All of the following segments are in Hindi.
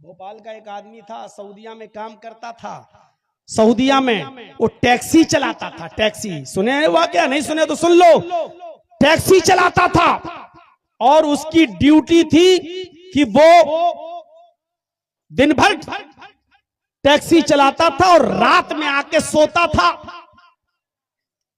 भोपाल का एक आदमी था, सऊदीया में काम करता था। सऊदीया में वो टैक्सी चलाता था। टैक्सी सुने हुआ क्या? नहीं सुने तो सुन लो। टैक्सी चलाता था और उसकी ड्यूटी थी कि वो दिन भर टैक्सी चलाता था और रात में आके सोता था।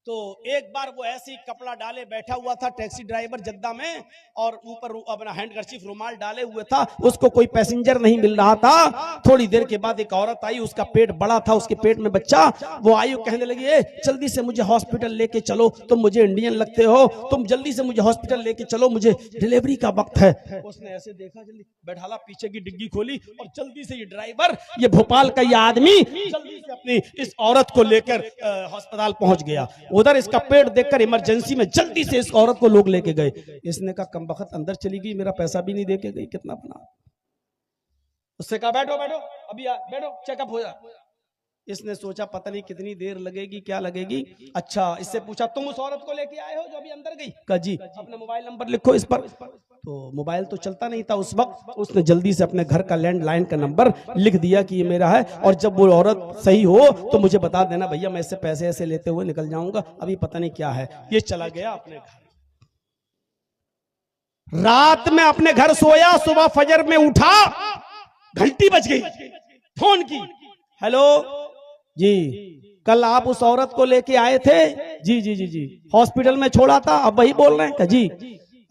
तो एक बार वो ऐसे ही कपड़ा डाले बैठा हुआ था टैक्सी ड्राइवर जद्दा में, और ऊपर अपना हैंडकरचीफ रुमाल डाले हुए था। उसको कोई पैसेंजर नहीं मिल रहा था। थोड़ी देर के बाद एक औरत आई, उसका पेट बड़ा था, उसके पेट में बच्चा। वो आई, कहने लगी, ए जल्दी से मुझे हॉस्पिटल लेके चलो, तुम मुझे इंडियन लगते हो, तुम जल्दी से मुझे हॉस्पिटल लेके चलो, मुझे डिलीवरी का वक्त है। उसने ऐसे देखा, जल्दी बैठाला, पीछे की डिग्गी खोली और जल्दी से ये ड्राइवर, ये भोपाल का ये आदमी जल्दी से अपनी इस औरत को लेकर अस्पताल पहुंच गया। उधर इसका पेट देखकर इमरजेंसी में जल्दी से इस औरत को लोग लेके गए। इसने कहा कमबख्त अंदर चली गई, मेरा पैसा भी नहीं देके गई, कितना बना। उससे कहा बैठो बैठो, अभी बैठो, चेकअप हो जा। इसने सोचा पता नहीं कितनी देर लगेगी, क्या लगेगी। अच्छा, इससे पूछा तुम उस औरत को लेके आए हो जो अभी अंदर गई? कहा जी। अपना मोबाइल नंबर लिखो इस पर। तो मोबाइल तो चलता नहीं था उस वक्त। उसने जल्दी से अपने घर का लैंडलाइन का नंबर लिख दिया कि ये मेरा है, और जब वो औरत सही हो तो मुझे बता देना भैया, मैं इससे पैसे ऐसे लेते हुए निकल जाऊंगा, अभी पता नहीं क्या है। ये चला गया अपने घर। रात में अपने घर सोया, सुबह फजर में उठा, घंटी बज गई, फोन की, हेलो जी, कल आप उस औरत को लेके आए थे? जी जी जी जी। हॉस्पिटल में छोड़ा था, अब वही बोल रहे हैं? जी।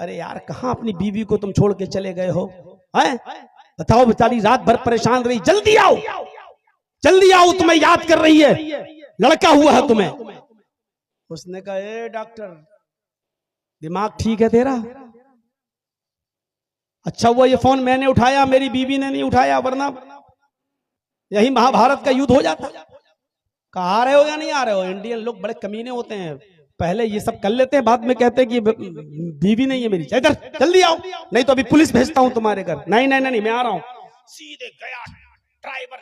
अरे यार, कहां अपनी बीवी को तुम छोड़ के चले गए हो? हैं? बताओ, बेचारी रात भर परेशान रही, जल्दी आओ, जल्दी आओ, तुम्हें याद कर रही है, लड़का हुआ है तुम्हें। उसने कहा, ए डॉक्टर, दिमाग ठीक है तेरा? अच्छा हुआ ये फोन मैंने उठाया, मेरी बीवी ने नहीं उठाया, वरना यही महाभारत का युद्ध हो जाता। कहा आ रहे हो या नहीं आ रहे हो? इंडियन लोग बड़े कमीने होते हैं, पहले ये सब कर लेते हैं, बाद में कहते हैं कि बीवी नहीं है मेरी, इधर जल्दी आओ, नहीं तो अभी पुलिस भेजता हूं तुम्हारे घर। नहीं नहीं नहीं, मैं आ रहा हूं। सीधे गया ड्राइवर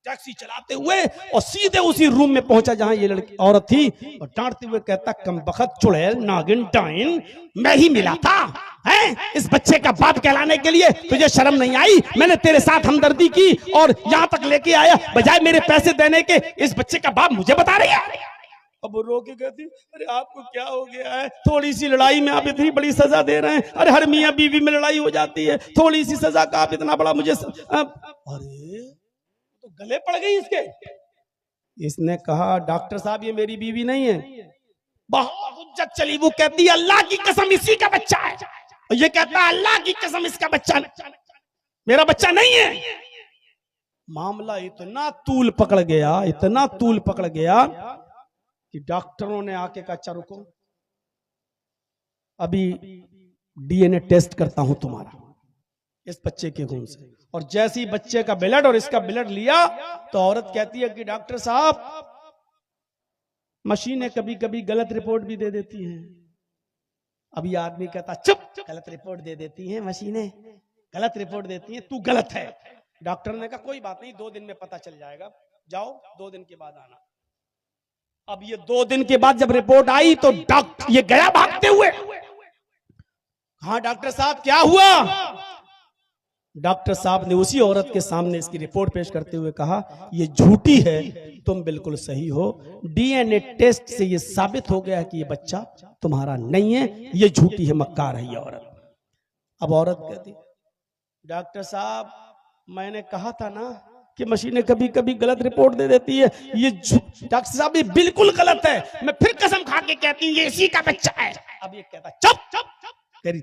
टैक्सी चलाते हुए और सीधे उसी रूम में पहुंचा जहां ये लड़की औरत थी, और डांटते हुए कहता, कमबख्त चुड़ैल नागिन डाइन, मैं ही मिला था हैं इस बच्चे का बाप कहलाने के लिए, तुझे शर्म नहीं आई? मैंने तेरे साथ हमदर्दी की और यहां तक लेके आया, बजाय मेरे पैसे देने के इस बच्चे का बाप मुझे बता रही है। अब वो रो के कहती, अरे आपको क्या हो गया है? थोड़ी सी लड़ाई में आप इतनी बड़ी सजा दे रहे हैं। अरे हर मियां बीवी में लड़ाई हो जाती है, थोड़ी सी सजा का आप इतना बड़ा मुझे अरे तो गले पड़ गई इसके। इसने कहा, डॉक्टर साहब ये मेरी बीवी नहीं है। बहुत हुज्जत चली, वो कहती है अल्लाह की कसम इसी का बच्चा है, और ये कहता है अल्लाह की कसम इसका बच्चा मेरा बच्चा नहीं है। मामला इतना तूल पकड़ गया, इतना तूल पकड़ गया कि डॉक्टरों ने आके कहा, अच्छा रुको, अभी डीएनए टेस्ट करता हूं तुम्हारा इस बच्चे के खून से। और जैसे ही बच्चे का ब्लड और इसका ब्लड लिया तो औरत कहती है कि डॉक्टर साहब, मशीनें कभी कभी गलत रिपोर्ट भी दे देती हैं। अभी आदमी कहता, चुप, गलत रिपोर्ट दे देती हैं मशीनें, गलत रिपोर्ट देती हैं, तू गलत है। डॉक्टर ने कहा कोई बात नहीं, 2 दिन में पता चल जाएगा, जाओ 2 दिन के बाद आना। अब ये 2 दिन के बाद जब रिपोर्ट आई तो डॉक्टर ये गया भागते हुए, हाँ डॉक्टर साहब क्या हुआ? डॉक्टर साहब ने उसी औरत के सामने इसकी रिपोर्ट पेश करते हुए कहा, ये झूठी है, तुम बिल्कुल सही हो, डीएनए टेस्ट से ये साबित हो गया कि ये बच्चा तुम्हारा नहीं है, ये झूठी है, मक्कार है ये औरत। अब औरत कहती, डॉक्टर साहब मैंने कहा था ना कि मशीनें कभी कभी गलत रिपोर्ट दे देती है, ये डॉक्टर साहब ये बिल्कुल गलत है, मैं फिर कसम खा के कहती हूँ ये इसी का बच्चा है। अब ये कहता, चुप चुप, तेरी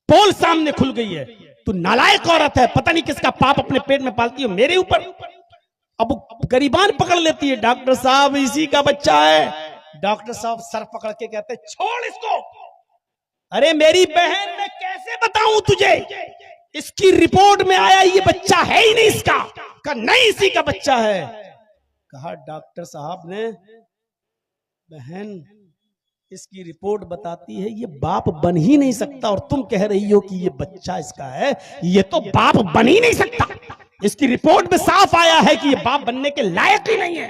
पोल सामने खुल गई है, तू नालायक औरत है, पता नहीं किसका पाप अपने पेट में पालती है मेरे ऊपर। अब गरीबान पकड़ लेती है, डॉक्टर साहब इसी का बच्चा है। डॉक्टर साहब सर पकड़ के कहते, छोड़ इसको। अरे मेरी बहन, मैं कैसे बताऊं तुझे, इसकी रिपोर्ट में आया ये बच्चा है ही नहीं इसका। कहा नहीं इसी का बच्चा है। कहा डॉक्टर साहब ने, बहन इसकी रिपोर्ट बताती है ये बाप बन ही नहीं सकता, और तुम कह रही हो कि ये बच्चा इसका है, ये तो बाप बन ही नहीं सकता, इसकी रिपोर्ट में साफ आया है कि ये बाप बनने के लायक ही नहीं है।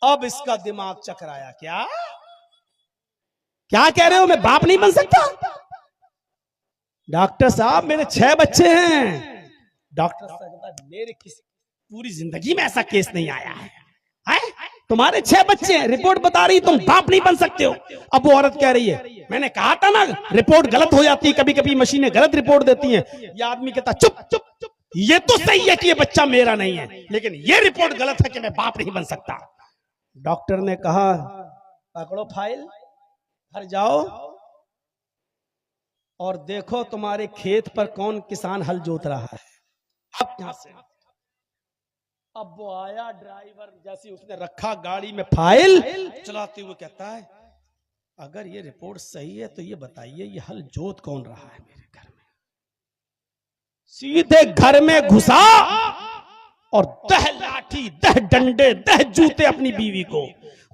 अब इसका दिमाग चकराया, क्या क्या कह रहे हो, मैं बाप नहीं बन सकता? डॉक्टर साहब मेरे 6 बच्चे हैं, डॉक्टर साहब कहता है, मेरे किसी पूरी जिंदगी में ऐसा केस नहीं आया है, तुम्हारे 6 बच्चे हैं, रिपोर्ट बता रही तुम बाप नहीं बन सकते हो। अब वो औरत कह रही है, मैंने कहा था ना रिपोर्ट गलत हो जाती है, कभी कभी मशीनें गलत रिपोर्ट देती हैं। ये आदमी कहता चुप चुप चुप, ये तो सही है कि ये बच्चा मेरा नहीं है, लेकिन ये रिपोर्ट गलत है कि मैं बाप नहीं बन सकता। डॉक्टर ने कहा, पकड़ो फाइल, घर जाओ और देखो तुम्हारे खेत पर कौन किसान हल जोत रहा है। अब यहां से अब वो आया ड्राइवर, जैसे उसने रखा गाड़ी में फाइल, चलाते हुए कहता है, अगर ये रिपोर्ट सही है तो ये बताइए ये हल जोत कौन रहा है मेरे घर में। सीधे घर में घुसा और 10 लाठी 10 डंडे 10 जूते अपनी बीवी को।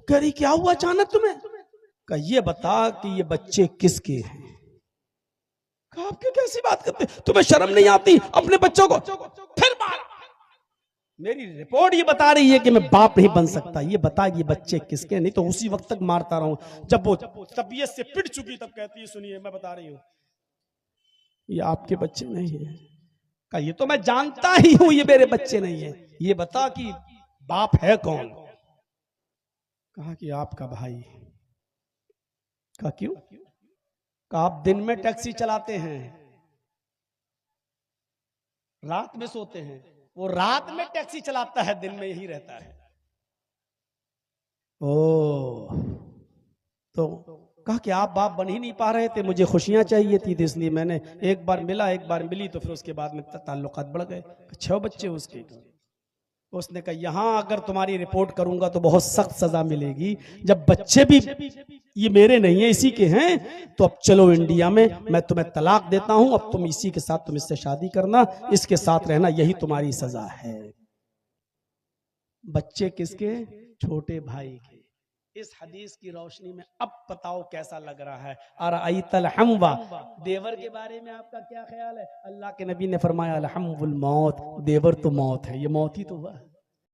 कह रही क्या हुआ अचानक तुम्हें? कहा ये बता कि ये बच्चे किसके हैं। कहा आप क्यों कैसी बात करते, तुम्हें शर्म नहीं आती अपने बच्चों को? फिर मारा। मेरी रिपोर्ट ये बता रही है कि मैं बाप नहीं बन सकता, ये बता ये बच्चे किसके, नहीं तो उसी वक्त तक मारता रहूं। जब वो तबीयत से पिट चुकी तब कहती है, सुनिए मैं बता रही हूं ये आपके बच्चे नहीं है। कहा ये तो मैं जानता ही हूं ये मेरे बच्चे नहीं है, ये बता कि बाप है कौन। कहा कि आपका भाई। कहा क्यों? कहा आप दिन में टैक्सी चलाते हैं, रात में सोते हैं, वो रात में टैक्सी चलाता है, दिन में यही रहता है। ओ, तो कहा कि आप बाप बन ही नहीं पा रहे थे, मुझे खुशियां चाहिए थी, तो इसलिए मैंने एक बार मिला, एक बार मिली, तो फिर उसके बाद में ताल्लुकात बढ़ गए। 6 बच्चे उसके। उसने कहा यहां अगर तुम्हारी रिपोर्ट करूंगा तो बहुत सख्त सजा मिलेगी, जब बच्चे भी ये मेरे नहीं है इसी के हैं, तो अब चलो इंडिया में मैं तुम्हें तलाक देता हूं, अब तुम इसी के साथ तुम इससे शादी करना, इसके साथ रहना, यही तुम्हारी सजा है। बच्चे किसके? छोटे भाई के। इस हदीस की रोशनी में अब बताओ कैसा लग रहा है। अरअयतल हमवा, देवर के बारे में आपका क्या ख्याल है? अल्लाह के नबी ने फरमाया अलहमुल मौत, देवर तो मौत है, ये मौत ही तो हुआ।